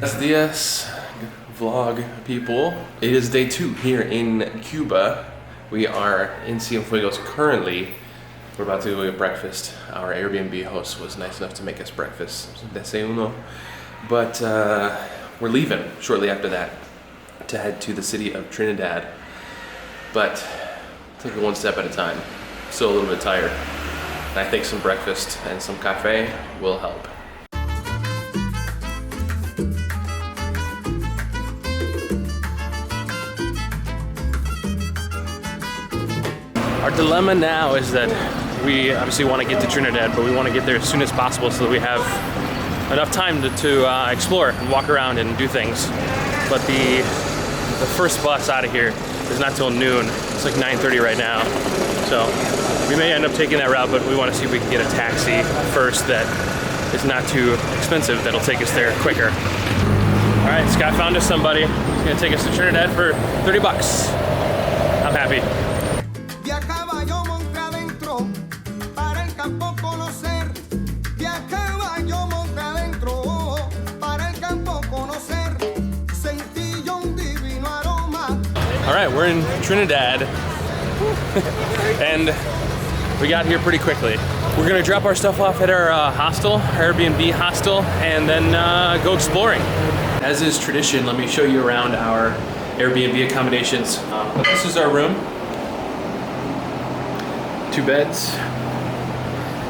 Buenos dias, vlog people. It is day 2 here in Cuba. We are in Cienfuegos currently. We're about to go get breakfast. Our Airbnb host was nice enough to make us breakfast. Desayuno. But we're leaving shortly after that to head to the city of Trinidad. But take it one step at a time. Still a little bit tired. And I think some breakfast and some cafe will help. Our dilemma now is that we obviously want to get to Trinidad, but we want to get there as soon as possible so that we have enough time to explore and walk around and do things. But the first bus out of here is not till noon. It's like 9:30 right now. So we may end up taking that route, but we want to see if we can get a taxi first that is not too expensive, that'll take us there quicker. All right, Scott found us somebody. He's gonna take us to Trinidad for 30 bucks. I'm happy. All right, we're in Trinidad, and we got here pretty quickly. We're gonna drop our stuff off at our hostel, Airbnb hostel, and then go exploring. As is tradition, let me show you around our Airbnb accommodations. This is our room. 2 beds,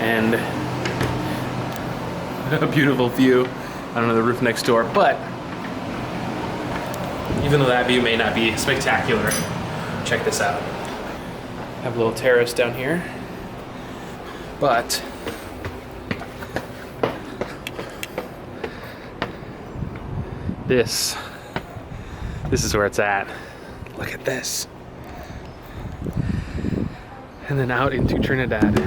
and a beautiful view. I don't know the roof next door, but even though that view may not be spectacular, check this out. I have a little terrace down here, but this is where it's at. Look at this. And then out into Trinidad.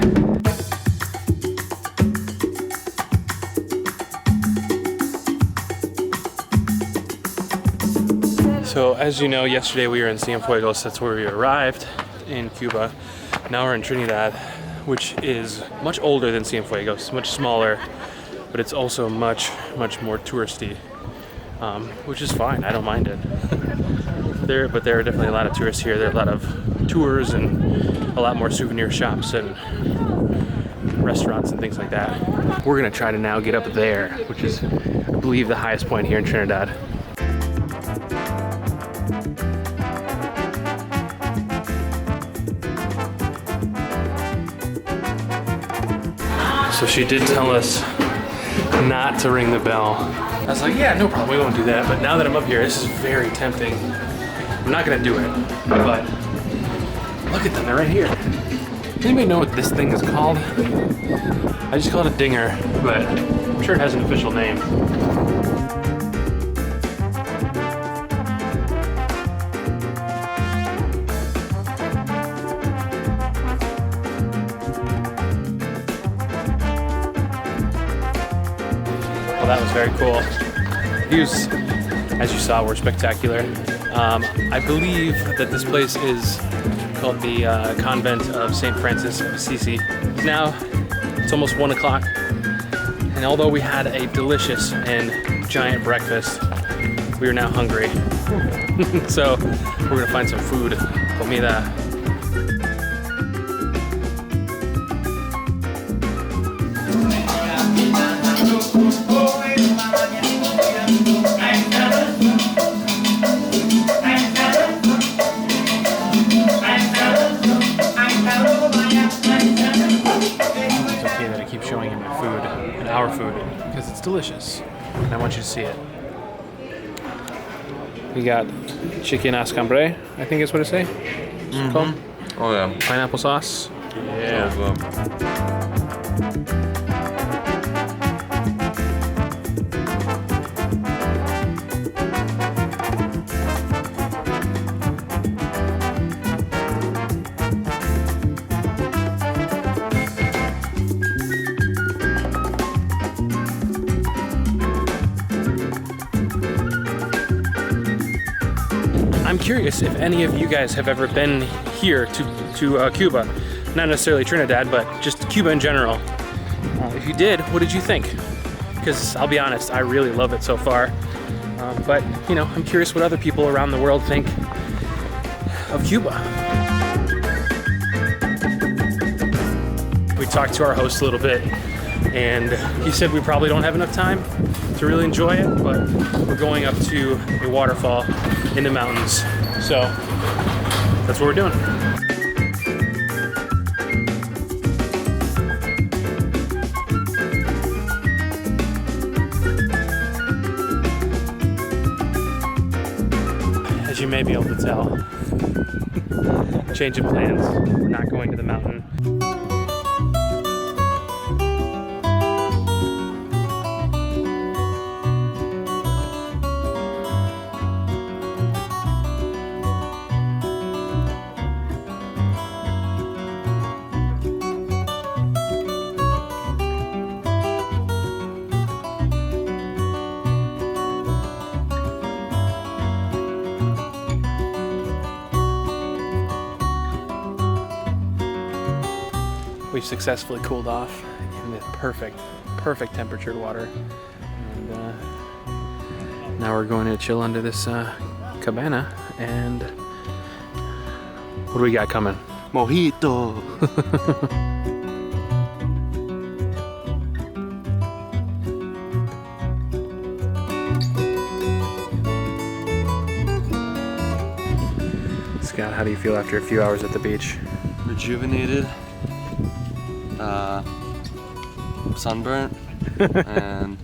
So as you know, yesterday we were in Cienfuegos. That's where we arrived in Cuba. Now we're in Trinidad, which is much older than Cienfuegos, much smaller, but it's also much more touristy, which is fine. I don't mind it. But there are definitely a lot of tourists here. There are a lot of tours and a lot more souvenir shops and restaurants and things like that. We're gonna try to now get up there, which is, I believe, the highest point here in Trinidad. So she did tell us not to ring the bell. I was like, yeah, no problem, we won't do that. But now that I'm up here, this is very tempting. I'm not gonna do it, but look at them, they're right here. Anybody know what this thing is called? I just call it a dinger, but I'm sure it has an official name. Well, that was very cool. Views, as you saw, were spectacular. I believe that this place is called the Convent of St. Francis of Assisi. Now, it's almost 1 o'clock, and although we had a delicious and giant breakfast, we are now hungry. So, we're gonna find some food, comida. Our food, because it's delicious, and I want you to see it. We got chicken escambre, I think is what it say. Mm-hmm. Oh yeah. Pineapple sauce. Yeah. I'm curious if any of you guys have ever been here to Cuba. Not necessarily Trinidad, but just Cuba in general. If you did, what did you think? Because I'll be honest, I really love it so far. But, you know, I'm curious what other people around the world think of Cuba. We talked to our host a little bit, and he said we probably don't have enough time to really enjoy it, but we're going up to a waterfall in the mountains. So that's what we're doing. As you may be able to tell, change of plans, we're not going to the mountain. We've successfully cooled off in the perfect temperatured water, and now we're going to chill under this cabana. And what do we got coming? Mojito. Scott, how do you feel after a few hours at the beach? Rejuvenated. Sunburnt. And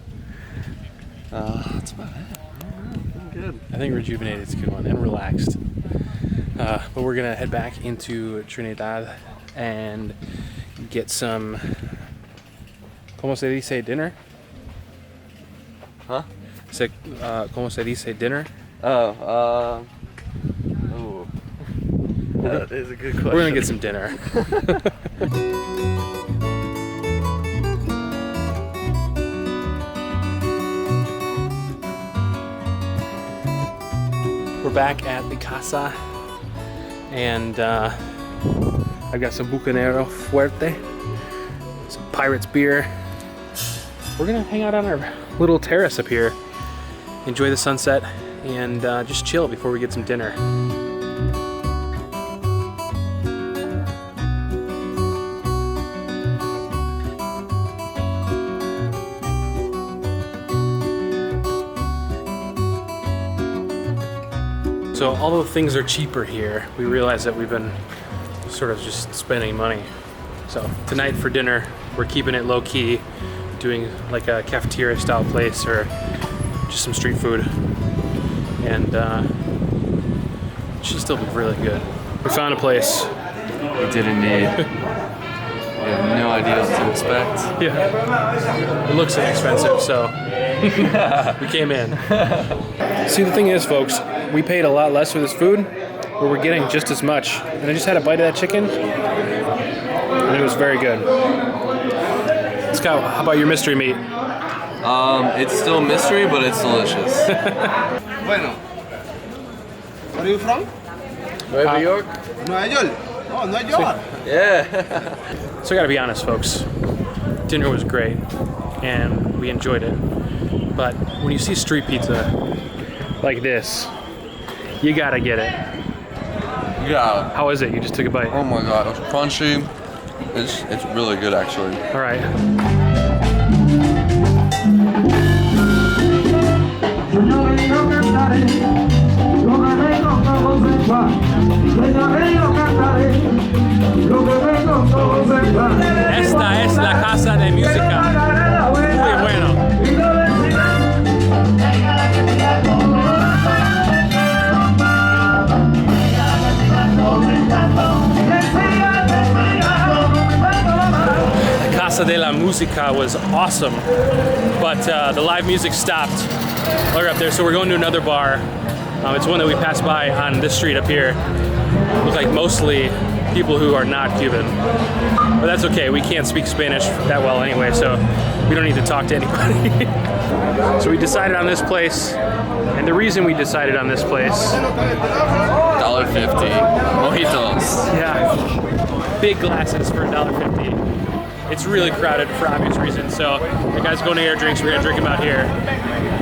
that's about it. I'm good. I think rejuvenated is a good one, and relaxed. But we're gonna head back into Trinidad and get some, ¿cómo se dice dinner? Huh? ¿Cómo se dice dinner? Oh, that is a good question. We're gonna get some dinner. We're back at the Casa, and I've got some Bucanero Fuerte, some Pirates beer. We're gonna hang out on our little terrace up here, enjoy the sunset, and just chill before we get some dinner. So although things are cheaper here, we realize that we've been sort of just spending money. So tonight for dinner, we're keeping it low key, doing like a cafeteria style place or just some street food. And it should still be really good. We found a place. We did indeed. We have no idea what to expect. Yeah. It looks inexpensive, so we came in. See, the thing is, folks, we paid a lot less for this food, but we're getting just as much. And I just had a bite of that chicken, and it was very good. Scott, how about your mystery meat? It's still a mystery, but it's delicious. Bueno, where are you from? New York? Nueva York. Oh, Nueva York. Yeah. So I gotta be honest, folks. Dinner was great, and we enjoyed it. But when you see street pizza like this, you gotta get it. Yeah. How is it? You just took a bite. Oh my god, it's crunchy. It's really good actually. All right. Esta es la Casa de Musica. Muy bueno. Casa de la Musica was awesome, but the live music stopped right up there, so we're going to another bar. It's one that we passed by on this street up here. Looks like mostly people who are not Cuban, but that's okay. We can't speak Spanish that well anyway, so we don't need to talk to anybody. So we decided on this place, and the reason we decided on this place, $1.50. Mojitos. yeah, big glasses for $1.50. It's really crowded for obvious reasons. So the guys going to get our drinks. We're gonna drink them out here.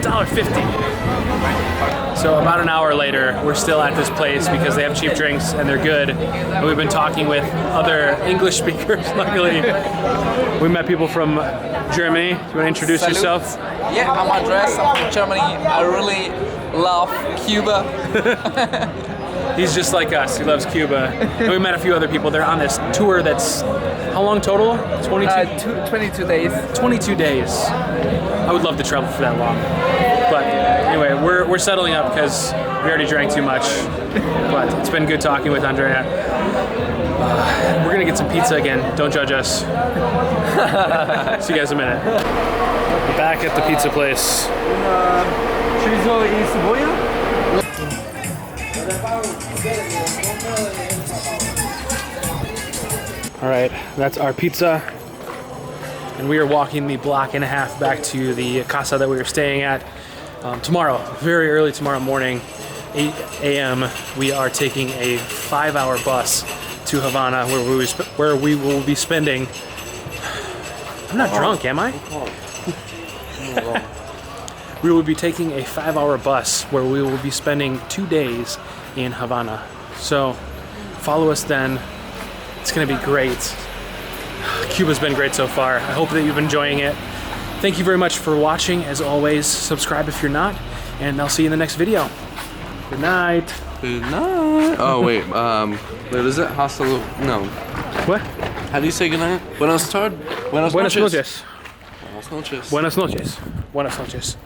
$1.50. So about an hour later, we're still at this place because they have cheap drinks and they're good. And we've been talking with other English speakers, luckily. We met people from Germany. You want to introduce yourself? Yeah, I'm Andres. I'm from Germany. I really love Cuba. He's just like us. He loves Cuba. And we met a few other people. They're on this tour that's, how long total? 22 days. 22 days. I would love to travel for that long. But anyway, we're settling up because we already drank too much. But it's been good talking with Andrea. We're gonna get some pizza again. Don't judge us. See you guys in a minute. We're back at the pizza place. Chorizo y cebolla. All right, that's our pizza. And we are walking the block and a half back to the Casa that we were staying at. Tomorrow, very early tomorrow morning, 8 a.m., we are taking a 5-hour bus to Havana where we will be spending... I'm not drunk, am I? We will be taking a 5-hour bus where we will be spending 2 days in Havana. So follow us then. It's gonna be great. Cuba's been great so far. I hope that you've been enjoying it. Thank you very much for watching. As always, subscribe if you're not, and I'll see you in the next video. Good night. Good night. Oh wait, wait, is it hasta luego? No. What? How do you say good night? Buenas tardes. Buenas Buenas noches. noches. Buenas noches. Buenas noches. Buenas noches.